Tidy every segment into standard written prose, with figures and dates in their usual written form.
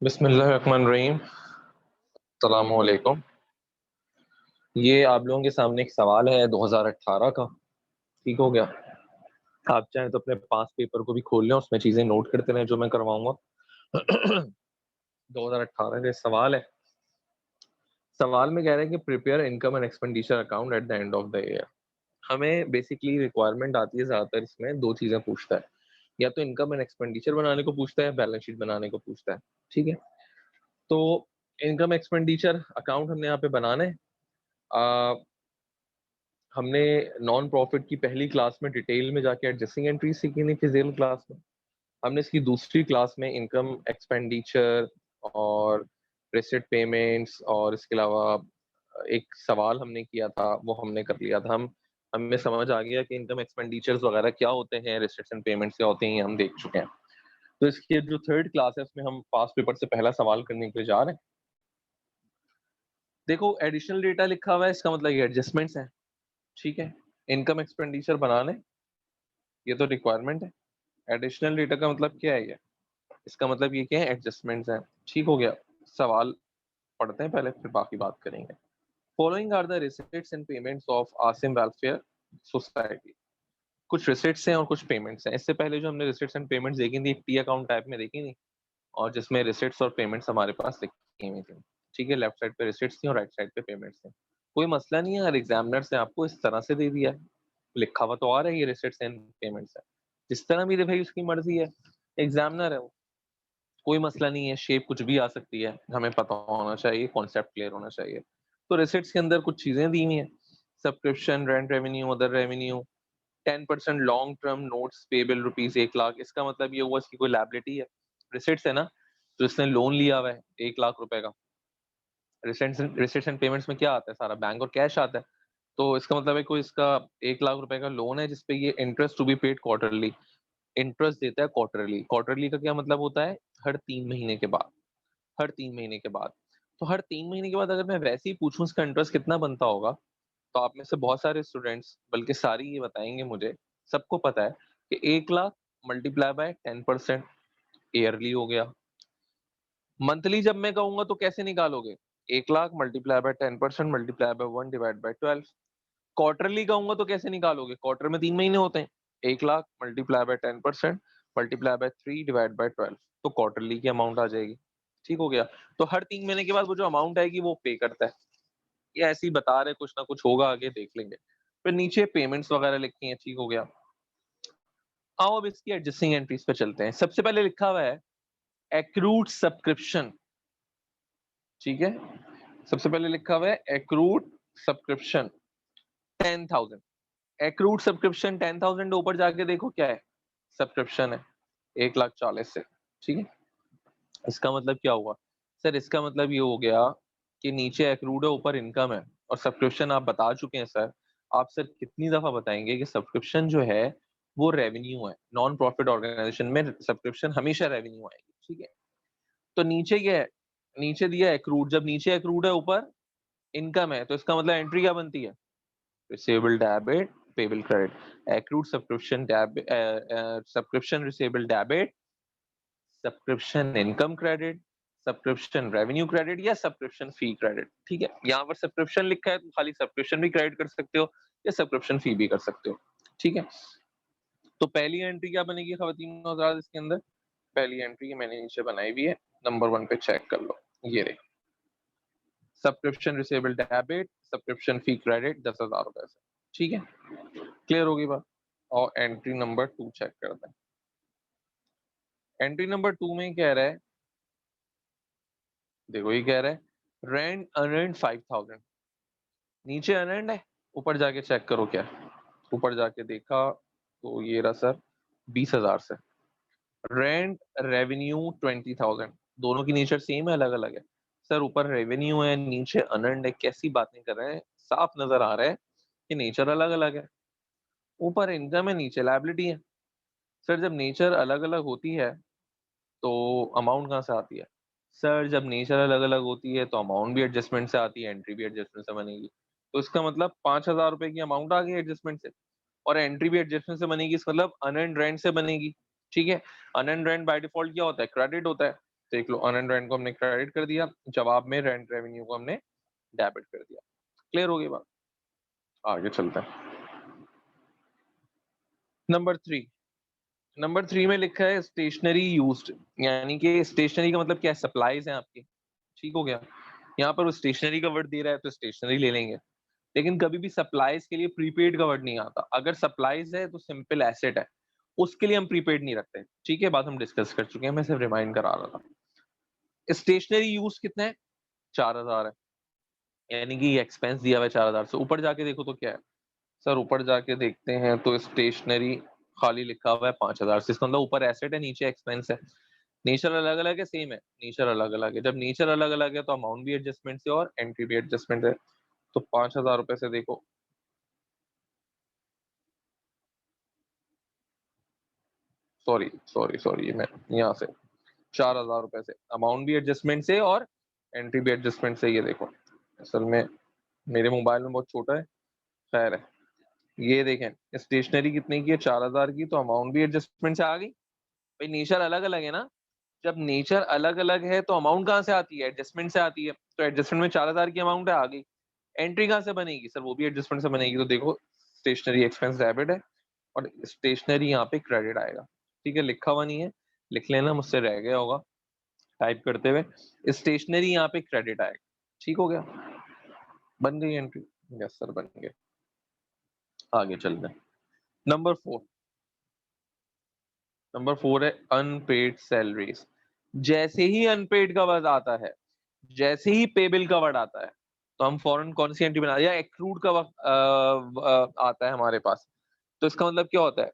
बिस्मिल्लाहिर्रहमानिर्रहीम। अस्सलामुअलैकुम। ये आप लोगों के सामने एक सवाल है 2018 का। ठीक हो गया। आप चाहें तो अपने पास पेपर को भी खोल लें, उसमें चीजें नोट करते रहें जो मैं करवाऊंगा। 2018 का सवाल है। सवाल में कह रहे हैं कि prepare income and expenditure account at the end of the year. हमें बेसिकली रिक्वायरमेंट आती है, ज्यादातर इसमें दो चीजें पूछता है। या तो इनकम एंड एक्सपेंडिचर बनाने को पूछता है, बैलेंस शीट बनाने को पूछता है। ठीक है। तो इनकम एक्सपेंडिचर अकाउंट हमने यहाँ पे बनाना है। आ, हमने नॉन प्रॉफिट की पहली क्लास में डिटेल में जाके एडजस्टिंग एंट्री सीखी थी फिजिकल क्लास में। हमने इसकी दूसरी क्लास में इनकम एक्सपेंडिचर और रिसिट पेमेंट्स और इसके अलावा एक सवाल हमने किया था, वो हमने कर लिया था। हम हमें समझ आ गया कि इनकम एक्सपेंडिचर्स वगैरह क्या होते हैं, रिसिट्स एंड पेमेंट्स क्या होते हैं, ये हम देख चुके हैं। तो इसकी जो थर्ड क्लास है उसमें हम पास्ट पेपर से पहला सवाल करने के लिए जा रहे हैं। देखो, एडिशनल डेटा लिखा हुआ है, इसका मतलब ये एडजस्टमेंट्स है। ठीक है। इनकम एक्सपेंडिचर बनाने, ये तो रिक्वायरमेंट है। एडिशनल डेटा का मतलब क्या है ये? इसका मतलब ये क्या है? एडजस्टमेंट्स है। ठीक हो गया। सवाल पढ़ते हैं पहले, फिर बाकी बात करेंगे। Following are the receipts and payments of Asim welfare society. कुछ रिसिट्स हैं और कुछ पेमेंट्स हैं। इससे पहले जो हमने रिसिट्स एंड पेमेंट्स देखी थी, एक टी अकाउंट टाइप में देखी थी, और जिसमें रिसिट्स और पेमेंट्स हमारे पास लिखी हुई थी। ठीक है। लेफ्ट साइड पे रिसिट्स थी और राइट साइड पे पेमेंट्स थी। कोई मसला नहीं है, हर एग्जामिनर से आपको इस तरह से दे दिया है। लिखा हुआ तो आ रहा है ये रिसिट्स एंड पेमेंट्स है। जिस तरह भी दे भाई, उसकी मर्जी है, एग्जामिनर है वो। कोई मसला नहीं है, शेप कुछ भी आ सकती है, हमें पता होना चाहिए, कॉन्सेप्ट क्लियर होना चाहिए। तो रिसिट्स के अंदर कुछ चीजें दी हुई हैं। Subscription, rent revenue, other revenue. 10% long term notes payable ₹1,00,000। इसका मतलब ये हुआ इसकी कोई लायबिलिटी है। रिसिट्स है ना, तो इसने लोन लिया हुआ है 1,00,000 रुपए का। रिसिट्स एंड पेमेंट्स में क्या आता है? सारा बैंक और कैश आता है। तो इसका मतलब है कोई इसका 1,00,000 रुपए का लोन है, जिसपे ये interest to be paid quarterly, interest देता है क्वार्टरली। क्वार्टरली का क्या मतलब होता है? हर 3 महीने के बाद। हर 3 महीने के बाद। तो हर 3 महीने के बाद अगर मैं वैसे ही पूछूं इसका इंटरेस्ट कितना बनता होगा, तो आप में से बहुत सारे स्टूडेंट्स, बल्कि सारी ये बताएंगे मुझे, सबको पता है कि 1,00,000 मल्टीप्लाई बाय 10% ईयरली हो गया। मंथली जब मैं कहूंगा तो कैसे निकालोगे? 1,00,000 multiply by 10% multiply by 1/12। Quarterly कहूंगा तो कैसे निकालोगे? क्वार्टर में 3 महीने होते हैं। 1,00,000 मल्टीप्लाई बाय 10% मल्टीप्लाई बाय 3/12। तो क्वार्टरली की अमाउंट आ जाएगी। ठीक हो गया। तो हर 3 महीने के बाद वो जो अमाउंट आएगी वो पे करता है। ये ऐसे ही बता रहे, कुछ ना कुछ होगा, आगे देख लेंगे। फिर नीचे पेमेंट्स वगैरह लिखी हैं। ठीक हो गया। आओ अब इसकी एडजस्टिंग एंट्रीज पे चलते हैं। सबसे पहले लिखा हुआ है एक्रूड सब्सक्रिप्शन। ठीक है। सबसे पहले लिखा हुआ है एक्रूड सब्सक्रिप्शन 10,000। एक्रूड सब्सक्रिप्शन 10,000, ऊपर जाके देखो क्या है? सब्सक्रिप्शन है 1,40,000 से। ठीक है। इसका मतलब क्या हुआ? सर इसका मतलब ये हो गया कि नीचे एक्रूड है, ऊपर इनकम है। और सब्सक्रिप्शन आप बता चुके हैं सर। आप सर कितनी दफा बताएंगे कि सब्सक्रिप्शन जो है वो रेवेन्यू है। नॉन प्रॉफिट ऑर्गेनाइजेशन में सब्सक्रिप्शन हमेशा रेवेन्यू आएगी। ठीक है। तो नीचे क्या है? नीचे दिया एक्रूड। जब नीचे एक्रूड है, ऊपर इनकम है, तो इसका मतलब एंट्री क्या बनती है? Receivable debit, payable credit. Accrued subscription debit, subscription receivable debit, subscription income credit, subscription revenue credit, या सब्सक्रिप्शन फी क्रेडिट। ठीक है। यहाँ पर सब्सक्रिप्शन लिखा है तो खाली सब्सक्रिप्शन भी क्रेडिट कर सकते हो या सब्सक्रिप्शन फी भी कर सकते हो। ठीक है। तो पहली एंट्री क्या बनेगी खवातीन हज़रात इसके अंदर? पहली एंट्री मैंने नीचे बनाई हुई है, नंबर 1 पे चेक कर लो। ये रही, सब्सक्रिप्शन रिसीवेबल डेबिट, सब्सक्रिप्शन फी क्रेडिट 10,000 रुपए से। ठीक है। क्लियर होगी बात? और एंट्री नंबर 2 चेक करते हैं। एंट्री नंबर 2 में कह रहा है, देखो ये कह रहा है रेंट अर्नड 5,000। नीचे अर्नड है, ऊपर जाके चेक करो क्या है। ऊपर जाके देखा तो ये रहा सर 20,000 से। Rent revenue 20,000। दोनों की नेचर सेम है, अलग अलग है? सर ऊपर रेवेन्यू है, नीचे अर्नड है, कैसी बातें कर रहे हैं? साफ नजर आ रहा है कि नेचर अलग अलग है। ऊपर इनकम है, नीचे लायबिलिटी है। सर जब नेचर अलग अलग होती है तो अमाउंट कहाँ से आती है? सर जब नेचर अलग अलग होती है तो अमाउंट भी एडजस्टमेंट से आती है, एंट्री भी एडजस्टमेंट से बनेगी। तो इसका मतलब 5,000 रुपए की अमाउंट आ गई एडजस्टमेंट से, और एंट्री भी एडजस्टमेंट से बनेगी। इसका मतलब अनएंड रेंट से बनेगी। ठीक है। अनएंड रेंट बाय डिफॉल्ट क्या होता है? क्रेडिट होता है। देख लो, अन रेंट को हमने क्रेडिट कर दिया, जवाब में रेंट रेवेन्यू को हमने डेबिट कर दिया। क्लियर होगी बात? आगे चलते हैं। नंबर 3 में लिखा है स्टेशनरी यूज्ड, यानी कि स्टेशनरी का मतलब क्या है? सप्लाईज हैं आपकी, ठीक हो गया। यहाँ पर वो स्टेशनरी का वर्ड दे रहा है तो स्टेशनरी ले लेंगे, लेकिन कभी भी सप्लाईज के लिए प्रीपेड का वर्ड नहीं आता। अगर सप्लाईज है तो सिंपल एसेट है, उसके लिए हम प्रीपेड नहीं रखते, ठीक है। बात हम डिस्कस कर चुके हैं, मैं सिर्फ रिमाइंड करा रहा था। स्टेशनरी यूज कितना है? 4000 है, यानी कि एक्सपेंस दिया हुआ है 4000 से। ऊपर जाके देखो तो क्या है सर? ऊपर जाके देखते हैं तो स्टेशनरी खाली लिखा हुआ है 5000 से। इसका मतलब ऊपर एसेट है, नीचे एक्सपेंस है। नेचर अलग अलग है, सेम है, नेचर अलग अलग है। जब नेचर अलग अलग है तो अमाउंट भी एडजस्टमेंट से और एंट्री भी एडजस्टमेंट है। तो 5000 रुपए से देखो, सॉरी सॉरी सॉरी, मैं यहाँ से 4000 रुपए से अमाउंट भी एडजस्टमेंट से और एंट्री भी एडजस्टमेंट से। ये देखो, असल में मेरे मोबाइल में बहुत छोटा है, खैर है। ये देखें, स्टेशनरी कितने की है? 4000 की, तो अमाउंट भी एडजस्टमेंट से आ गई। भाई नेचर अलग अलग है ना, जब नेचर अलग अलग है तो अमाउंट कहाँ से आती है? एडजस्टमेंट से आती है। तो एडजस्टमेंट में 4000 की अमाउंट है, आ गई। एंट्री कहाँ से बनेगी सर? वो भी एडजस्टमेंट से बनेगी। तो देखो, स्टेशनरी एक्सपेंस डेबिट है और स्टेशनरी यहाँ पे क्रेडिट आएगा, ठीक है। लिखा हुआ नहीं है, लिख लेना, मुझसे रह गया होगा टाइप करते हुए। स्टेशनरी यहाँ पे क्रेडिट आएगा, ठीक हो गया। बन गई एंट्री? यस सर, बन गए। आगे चलते हैं। नंबर 4, है अनपेड सैलरीज। जैसे ही अनपेड का वर्ड आता है, जैसे ही पे बिल का वर्ड आता है, तो हम फौरन कौन सी एंट्री बना, या एक्रूड का वक्त आता है हमारे पास। तो इसका मतलब क्या होता है?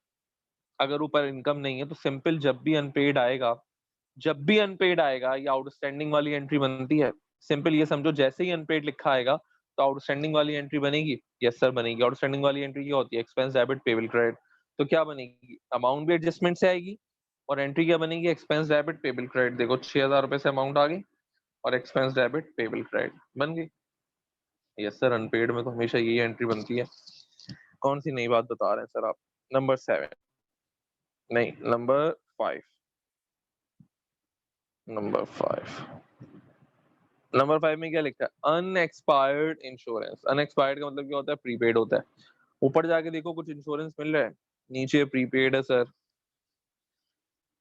अगर ऊपर इनकम नहीं है तो सिंपल, जब भी अनपेड आएगा, जब भी अनपेड आएगा या आउटस्टैंडिंग वाली एंट्री बनती है, सिंपल ये समझो, जैसे ही अनपेड लिखा आएगा तो आउटस्टैंडिंग वाली एंट्री बनेगी। यस सर, बनेगी। आउटस्टैंडिंग वाली एंट्री क्या होती है? Expense debit payable credit. तो क्या बनेगी? अमाउंट भी एडजस्टमेंट से आएगी और एंट्री क्या बनेगी? Expense debit payable credit. देखो, 6000 रुपए से अमाउंट आ गई और एक्सपेंस डेबिट पेबल क्रेडिट बन गई। यस सर, अनपेड में तो हमेशा यही एंट्री बनती है। कौन सी नई बात बता रहे हैं सर आप? नंबर 7, नहीं, नंबर 5। नंबर 5, में क्या लिखा है? Unexpired insurance. अनएक्सपायर्ड का मतलब क्या होता है? प्रीपेड होता है। ऊपर जाके देखो, कुछ इंश्योरेंस मिल रहा है, नीचे प्रीपेड है सर।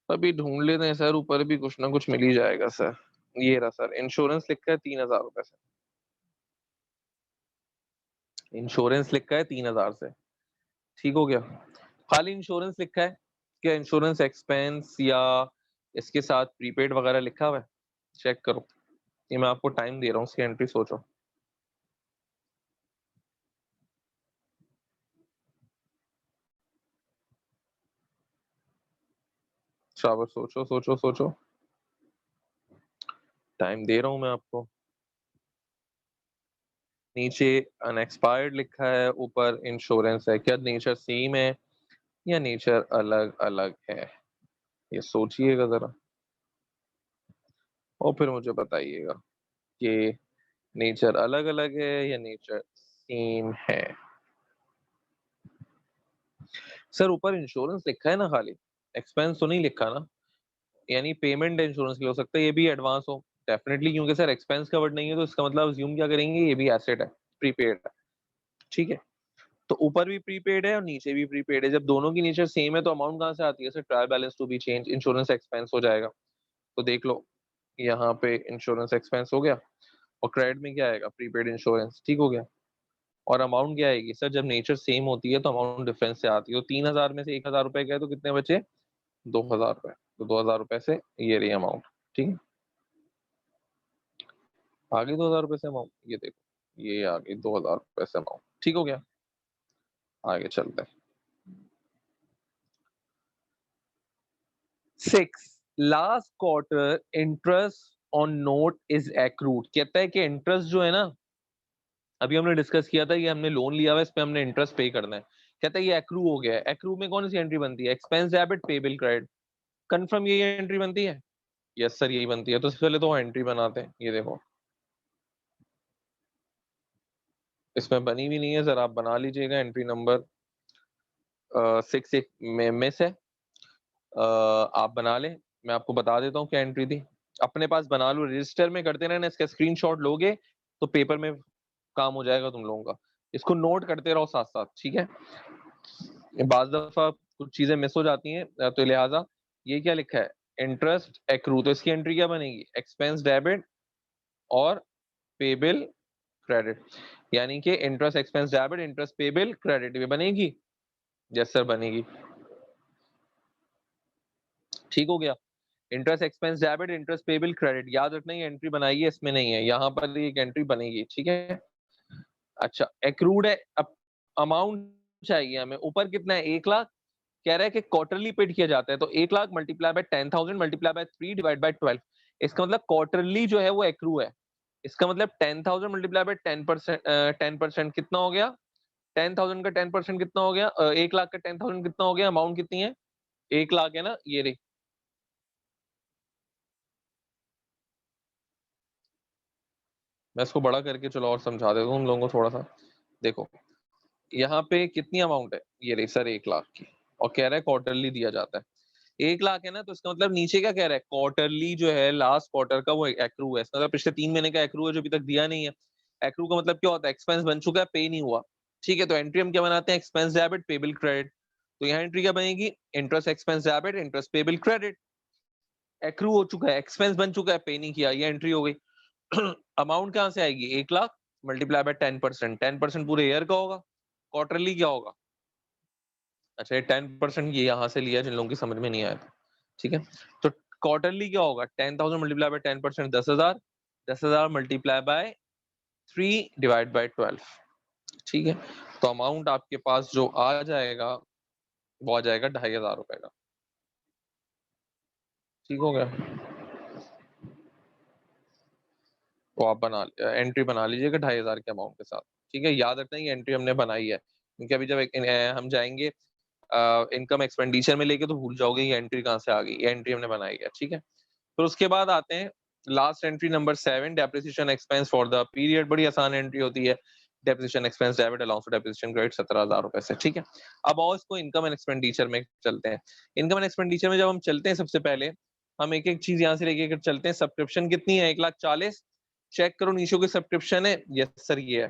अभी ढूंढ लेते हैं सर, ऊपर भी कुछ ना कुछ मिल ही जाएगा सर। ये रहा सर, इंश्योरेंस लिखा है 3000 रुपए से। इंश्योरेंस लिखा है 3000 से, ठीक हो गया। खाली इंश्योरेंस लिखा है, क्या इंश्योरेंस एक्सपेंस या इसके साथ प्रीपेड वगैरह लिखा हुआ है? चेक करो, ये मैं आपको टाइम दे रहा हूँ, उसकी एंट्री सोचो। शाबाश, सोचो सोचो सोचो, टाइम दे रहा हूँ मैं आपको। नीचे अनएक्सपायर्ड लिखा है, ऊपर इंश्योरेंस है। क्या नेचर सेम है या नेचर अलग अलग है? ये सोचिएगा जरा और फिर मुझे बताइएगा कि नेचर अलग अलग है या नेचर सेम है। सर ऊपर इंश्योरेंस लिखा है ना, खाली एक्सपेंस तो नहीं लिखा ना। यानी पेमेंट इंश्योरेंस के लिए हो सकता है ये भी एडवांस हो, डेफिनेटली, क्योंकि सर एक्सपेंस कवर्ड नहीं है तो इसका मतलब अज्यूम क्या करेंगे? ये भी एसेट है, प्रीपेड है, ठीक है। तो ऊपर भी प्रीपेड है और नीचे भी प्रीपेड है। जब दोनों की नेचर सेम है तो अमाउंट कहाँ से आती है sir? Trial balance to be change, insurance expense हो जाएगा। तो देख लो, यहाँ पे इंश्योरेंस एक्सपेंस हो गया और क्रेडिट में क्या आएगा? प्रीपेड इंश्योरेंस, ठीक हो गया। और अमाउंट क्या आएगी सर? जब नेचर सेम होती है तो अमाउंट डिफरेंस से आती है। तो 3000 में से 1000 रुपए गए तो कितने बचे? 2000 रुपए। तो 2000 रुपए से ये रही अमाउंट, ठीक है। आगे 2000 रुपए से अमाउंट, ये देखो, ये आ गई 2000 रुपए से अमाउंट, ठीक हो गया। आगे चलते हैं। 6, last quarter interest on note is accrued. कहता है कि इंटरेस्ट जो है ना, अभी हमने डिस्कस किया था कि हमने लोन लिया हुआ है, इस पे हमने इंटरेस्ट पे करना है। कहता है ये एक्रू हो गया है। एक्रू में कौन सी एंट्री बनती है? Expense debit payable credit. Confirm यही एंट्री बनती है? यस सर, यही बनती है। तो सबसे पहले तो एंट्री बनाते हैं, ये देखो, इसमें बनी भी नहीं है सर, आप बना लीजिएगा। एंट्री नंबर 6 एक में मिस है, आप बना लें। मैं आपको बता देता हूँ क्या एंट्री थी। अपने पास बना लो, रजिस्टर में करते रहना, इसका स्क्रीनशॉट लोगे तो पेपर में काम हो जाएगा तुम लोगों का। इसको नोट करते रहो साथ साथ, ठीक है। बाज दफा कुछ चीजें मिस हो जाती हैं, तो लिहाजा ये क्या लिखा है, इंटरेस्ट एक्रू, तो इसकी एंट्री क्या बनेगी, एक्सपेंस डेबिट और पेबिल क्रेडिट, यानी कि interest expense debit interest payable credit, ये बनेगी। यस सर बनेगी, ठीक हो गया। Interest expense debit interest payable credit, याद रखना ये एंट्री बनाई है, इसमें नहीं है, यहाँ पर एक एंट्री बनेगी, ठीक है। अच्छा एक्रूड है, अब अमाउंट चाहिए हमें, ऊपर कितना है 1 लाख, कह रहा है कि क्वार्टरली पेड किया जाता है, तो 1 lakh multiply by 10,000 multiply by 3 divide by 12, इसका मतलब क्वार्टरली जो है वो एक्रू है। इसका मतलब 10,000 मल्टीप्लाई बाय 10%, 10% कितना हो गया, 10,000 का 10% कितना हो गया, 1 लाख का 10,000 कितना हो गया, अमाउंट कितनी है 1 लाख है ना, ये रही। मैं इसको बड़ा करके चलो और समझा देता हूँ उन लोगों को थोड़ा सा। देखो यहाँ पे कितनी अमाउंट है, ये रही सर 1 लाख की, और कह रहा है क्वार्टरली दिया जाता है। 1 लाख है ना, तो इसका मतलब नीचे क्या कह रहा है, क्वार्टरली जो है लास्ट क्वार्टर का वो एक्रू है, इसका मतलब पिछले 3 महीने का एक्रू है जो अभी तक दिया नहीं है। एक्रू का मतलब क्या होता है, एक्सपेंस बन चुका है, पे नहीं हुआ, ठीक है। तो एंट्री हम क्या बनाते हैं, एक्सपेंस डेबिट पेबल क्रेडिट, तो यहाँ एंट्री क्या बनेगी, interest expense debit interest payable credit, accrue हो चुका है, एक्सपेंस बन चुका है, पे नहीं किया, ये एंट्री हो गई। अमाउंट कहाँ से आएगी, 1 लाख मल्टीप्लाई बाय 10%, 10% पूरे ईयर का होगा, क्वार्टरली क्या होगा। अच्छा ये 10% ये यहाँ से लिया जिन लोगों की समझ में नहीं आया था, ठीक है। तो क्वार्टरली क्या होगा, 10,000 multiply by 10%, 10,000, 10,000 multiply by 3 divide by 12, ठीक है। तो अमाउंट आपके पास जो आ जाएगा वो आ जाएगा 2,500 रुपए का, ठीक हो गया। तो आप एंट्री बना लीजिएगा 2,500 के अमाउंट के साथ, ठीक है। याद रखना ये एंट्री हमने बनाई है, क्योंकि अभी जब हम जाएंगे इनकम एक्सपेंडिचर में लेके तो भूल जाओगे ये एंट्री कहाँ से आ गई, ये एंट्री हमने बनाई है, ठीक है। फिर उसके बाद आते हैं last entry number 7, depreciation expense for the period, बड़ी आसान एंट्री होती है। Depreciation expense debit allowance to depreciation credit 17,000 रुपए से, ठीक है। अब और इसको इनकम एंड एक्सपेंडिचर में चलते हैं। इनकम एंड एक्सपेंडिचर में जब हम चलते हैं, सबसे पहले हम एक एक चीज यहाँ से लेके चलते हैं। सब्सक्रिप्शन कितनी है, 1,40,000, चेक करो नीचे कोई सब्सक्रिप्शन है, यस सर ये है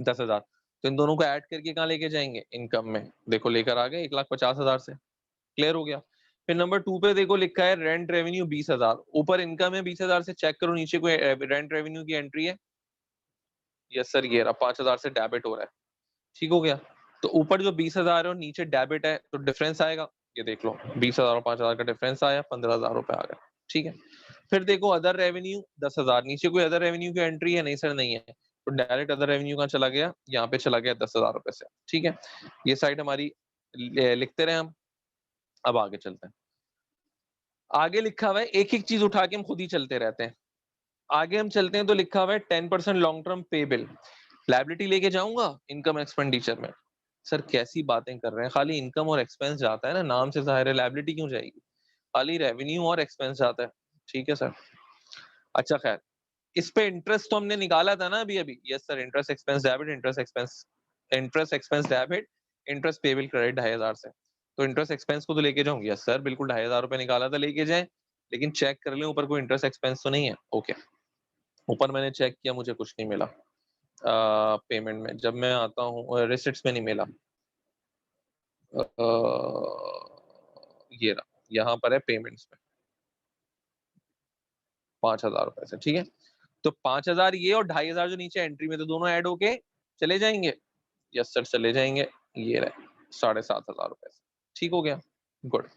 10,000, तो इन दोनों को ऐड करके कहाँ लेके जाएंगे, इनकम में, देखो लेकर आ गए 1,50,000 से, क्लियर हो गया। फिर नंबर 2 पे देखो लिखा है रेंट रेवेन्यू 20,000, ऊपर इनकम है 20,000 से, चेक करो नीचे कोई रेंट रेवेन्यू की एंट्री है, यस सर ये रहा 5,000 से डेबिट हो रहा है, ठीक हो गया। तो ऊपर जो 20,000 है और नीचे डेबिट है, तो डिफरेंस आएगा, ये देख लो 20,000 और 5,000 का डिफरेंस आया, 15,000 रुपए आ गया, ठीक है। फिर देखो अदर रेवेन्यू 10,000, नीचे कोई अदर रेवेन्यू की एंट्री है, नहीं सर नहीं है, तो डायरेक्ट अदर रेवेन्यू कहाँ चला गया, यहाँ पे चला गया 10,000 रुपए से, ठीक है। ये साइड हमारी लिखते रहे हम। अब आगे चलते हैं, आगे लिखा हुआ है, एक एक चीज उठा के हम खुद ही चलते रहते हैं। आगे हम चलते हैं तो लिखा हुआ है 10% लॉन्ग टर्म पे बिल, लायबिलिटी लेके जाऊंगा इनकम एक्सपेंडिचर में। सर कैसी बातें कर रहे हैं, खाली इनकम और एक्सपेंस जाता है ना, नाम से जाहिर है लायबिलिटी क्यों जाएगी, खाली रेवेन्यू और एक्सपेंस जाता है, ठीक है सर। अच्छा खैर, इस पे इंटरेस्ट तो हमने निकाला था ना अभी अभी, yes sir interest expense debit interest expense debit interest payable credit 2,500 से, तो इंटरेस्ट एक्सपेंस को तो लेके जाऊंगी, यस सर बिल्कुल 2,500 रुपए निकाला था, लेके जाए, लेकिन चेक कर लें ऊपर कोई इंटरेस्ट एक्सपेंस तो नहीं है, ओके। ऊपर मैंने चेक किया, मुझे कुछ नहीं मिला, पेमेंट में जब मैं आता हूँ रिसिट्स में नहीं मिला, ये रहा यहाँ पर है पेमेंट्स में 5,000 रुपए से, ठीक है। तो 5,000 ये और 2,500 जो नीचे एंट्री में, तो दोनों ऐड होके चले जाएंगे, यस सर चले जाएंगे, ये रहे 7,500 रुपए से, ठीक हो गया, गुड।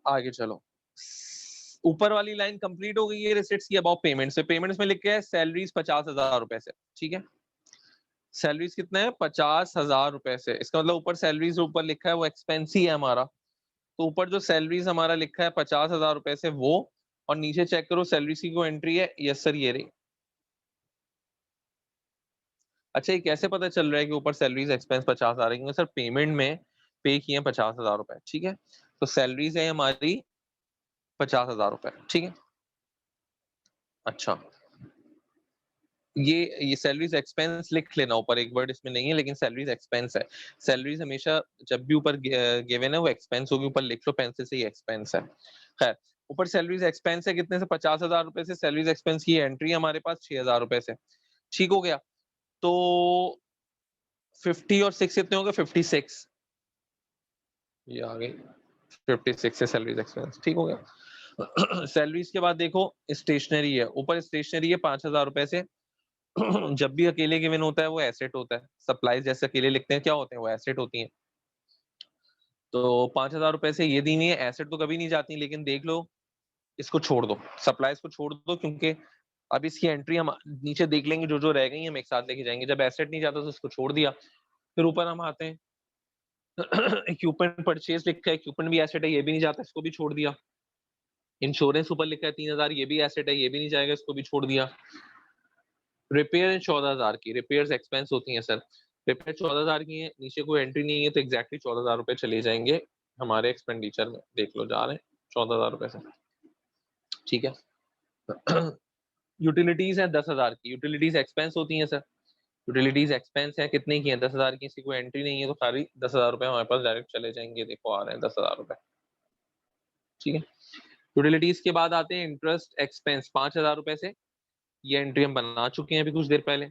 आगे चलो, ऊपर वाली लाइन कंप्लीट हो गई है रिसिट्स की, अब पेमेंट्स से, पेमेंट्स में लिख के है सैलरीज 50,000 रुपए से, ठीक है। सैलरीज कितना है 50,000 रुपए से, इसका मतलब ऊपर सैलरीज ऊपर लिखा है वो एक्सपेंस ही है हमारा, तो ऊपर जो सैलरीज हमारा लिखा है 50,000 रुपए से वो, और नीचे चेक करो सैलरीज की कोई एंट्री है, यस सर ये रही। अच्छा ये कैसे पता चल रहा है कि ऊपर सैलरीज एक्सपेंस 50 आ रही है, सर पेमेंट में पे किए 50,000 रुपए, ठीक है। तो सैलरीज है हमारी 50,000 रुपए, ठीक है। अच्छा ये सैलरीज एक्सपेंस लिख लेना ऊपर, एक वर्ड इसमें नहीं है लेकिन सैलरीज एक्सपेंस है। सैलरीज हमेशा जब भी ऊपर गिवन है वो एक्सपेंस होगी, ऊपर लिख लो पेंसिल से ये एक्सपेंस है। खैर, ऊपर सैलरीज एक्सपेंस है कितने से, 50,000 रुपए से सैलरीज एक्सपेंस की एंट्री हमारे पास 6,000 रुपए से। ठीक हो गया, तो 50 और 6 कितने हो गए, 56, ये आ गई 56 से सैलरीज एक्सपेंस। ठीक हो गया। सैलरीज के बाद देखो स्टेशनरी है, ऊपर स्टेशनरी है 5,000 रुपए से। जब भी अकेले गिवन होता है वो एसेट होता है, सप्लाईज जैसे अकेले लिखते हैं क्या होते हैं, वो एसेट होती हैं। तो 5,000 रुपए से ये दी हुई है, एसेट तो कभी नहीं जाती, लेकिन देख लो इसको छोड़ दो, सप्लाईज को छोड़ दो, क्योंकि अब इसकी एंट्री हम नीचे देख लेंगे, जो जो रह गई हम एक साथ लेके जाएंगे। जब एसेट नहीं जाता तो इसको छोड़ दिया। फिर ऊपर हम आते हैं, इक्विपमेंट परचेज लिखा है, इक्विपमेंट भी एसेट है, ये भी नहीं जाता, इसको भी छोड़ दिया। इंश्योरेंस ऊपर लिखा है 3,000, ये भी एसेट है, ये भी नहीं जाएगा, इसको भी छोड़ दिया। रिपेयर 14,000 की, रिपेयर्स एक्सपेंस होती हैं सर, रिपेयर 14,000 की है, नीचे कोई एंट्री नहीं है तो एग्जैक्टली 14,000 रुपए चले जाएंगे हमारे एक्सपेंडिचर में, देख लो जा रहे हैं 14,000 रुपए से। ठीक है। यूटिलिटीज है 10,000 की, यूटिलिटीज एक्सपेंस होती हैं सर, यूटिलिटीज एक्सपेंस है कितने की है, 10,000 की, इसकी कोई एंट्री नहीं है तो सारी 10,000 रुपए हमारे पास डायरेक्ट चले जाएंगे, देखो आ रहे हैं 10,000 रुपए। ठीक है, यूटिलिटीज के बाद आते हैं इंटरेस्ट एक्सपेंस 5,000 रुपए से, ये एंट्री हम बना चुके हैं अभी कुछ देर पहले,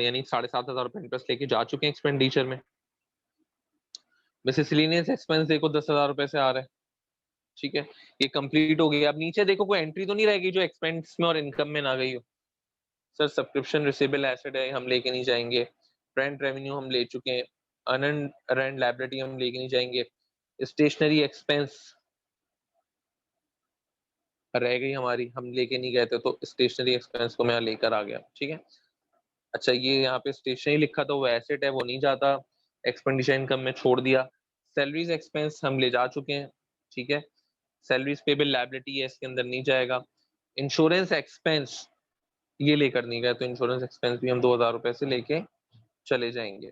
यानी 7,500 रुपए इंटरेस्ट लेके जा चुके हैं एक्सपेंडिचर में। मिसलेनियस एक्सपेंस देखो 10,000 रुपए से आ रहा है। ठीक है, ये कंप्लीट हो गया। अब नीचे देखो कोई एंट्री तो नहीं रहेगी जो एक्सपेंस में और इनकम में ना गई हो। सर सब्सक्रिप्शन रिसीवेबल एसेट है, हम लेके नहीं जाएंगे। रेंट रेवेन्यू हम ले चुके हैं, अनएंड रेंट लायबिलिटी हम लेके नहीं जाएंगे। स्टेशनरी एक्सपेंस रह गई हमारी, हम लेके नहीं गए थे, तो स्टेशनरी एक्सपेंस को मैं लेकर आ गया। ठीक है, अच्छा ये यहाँ पे स्टेशनरी लिखा था वो एसेट है, वो नहीं जाता, एक्सपेंडिचर इनकम में छोड़ दिया। सैलरीज एक्सपेंस हम ले जा चुके हैं। ठीक है, सैलरीज पेबल लायबिलिटी है, इसके अंदर नहीं जाएगा। इंश्योरेंस एक्सपेंस ये लेकर नहीं गए, तो इंश्योरेंस एक्सपेंस भी हम 2,000 रुपए से लेके चले जाएंगे।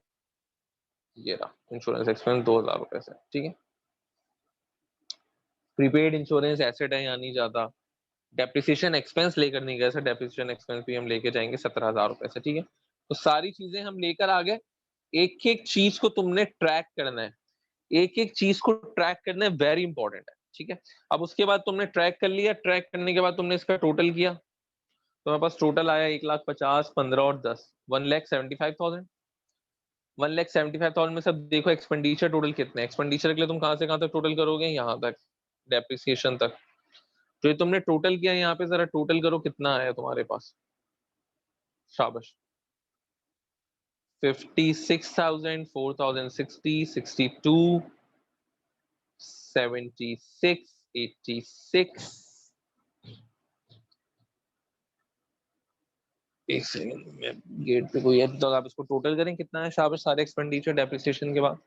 ये रहा इंश्योरेंस एक्सपेंस 2,000 रुपए से। ठीक है, प्रीपेड इंश्योरेंस एसेट है, यहाँ नहीं जाता। डेप्रिसिएशन एक्सपेंस लेकर नहीं गए सर, डेप्रिसिएशन एक्सपेंस भी हम लेके जाएंगे 17,000 रुपए से। ठीक है, तो सारी चीजें हम लेकर आ गए। एक एक चीज को तुमने ट्रैक करना है, एक एक चीज को ट्रैक करना है, वेरी इंपॉर्टेंट है। ठीक है, अब उसके बाद तुमने ट्रैक कर लिया, ट्रैक करने के बाद तुमने इसका टोटल किया, तुम्हारे पास टोटल आया 1,50,000, 15 और 10, 1,75,000। 1,75,000 में सब देखो एक्सपेंडिचर टोटल कितने, एक्सपेंडिचर के लिए तुम कहां से कहां तक टोटल करोगे, यहाँ तक डेप्रिसिएशन तक। जो ये तुमने टोटल किया यहाँ पे जरा टोटल करो कितना आया तुम्हारे पास, शाबाश। 56,000, 4,060, 62, 76, 86। एक सेकंड में गेट पे कोई है तो आप इसको टोटल करें कितना है, शाबाश, सारे एक्सपेंडिचर डेप्रिसिएशन के बाद।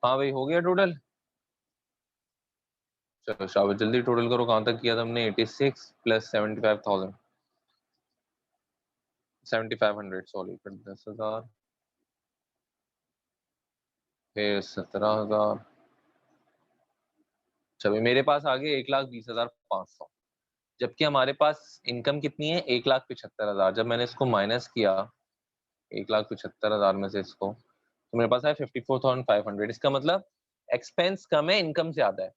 हाँ भाई हो गया टोटल, चलो शाबाश, जल्दी टोटल करो, कहां तक किया था हमने, 86 प्लस 75,000, 7,500 सॉरी, फिर 10,000, फिर 17,000। चलो मेरे पास आ गए 1,20,500, जबकि हमारे पास इनकम कितनी है, 1,75,000। जब मैंने इसको माइनस किया 1,75,000 में से इसको, तो मेरे पास है 54,500। इसका मतलब एक्सपेंस कम है, इनकम ज्यादा है।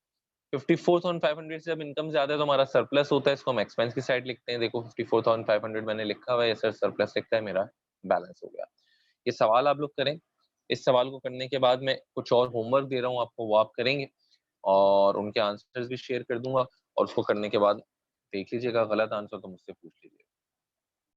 54,500 से जब इनकम ज्यादा है तो हमारा सरप्लस होता है, इसको हम एक्सपेंस की साइड लिखते हैं। देखो 54,500 मैंने लिखा हुआ है, सर सरप्लस लिखा है मेरा, बैलेंस हो गया। ये सवाल आप लोग करें, इस सवाल को करने के बाद मैं कुछ और होमवर्क दे रहा हूँ आपको, वो आप करेंगे और उनके आंसर्स भी शेयर कर दूंगा, और उसको करने के बाद देख लीजिएगा, गलत आंसर तो मुझसे पूछ लीजिएगा।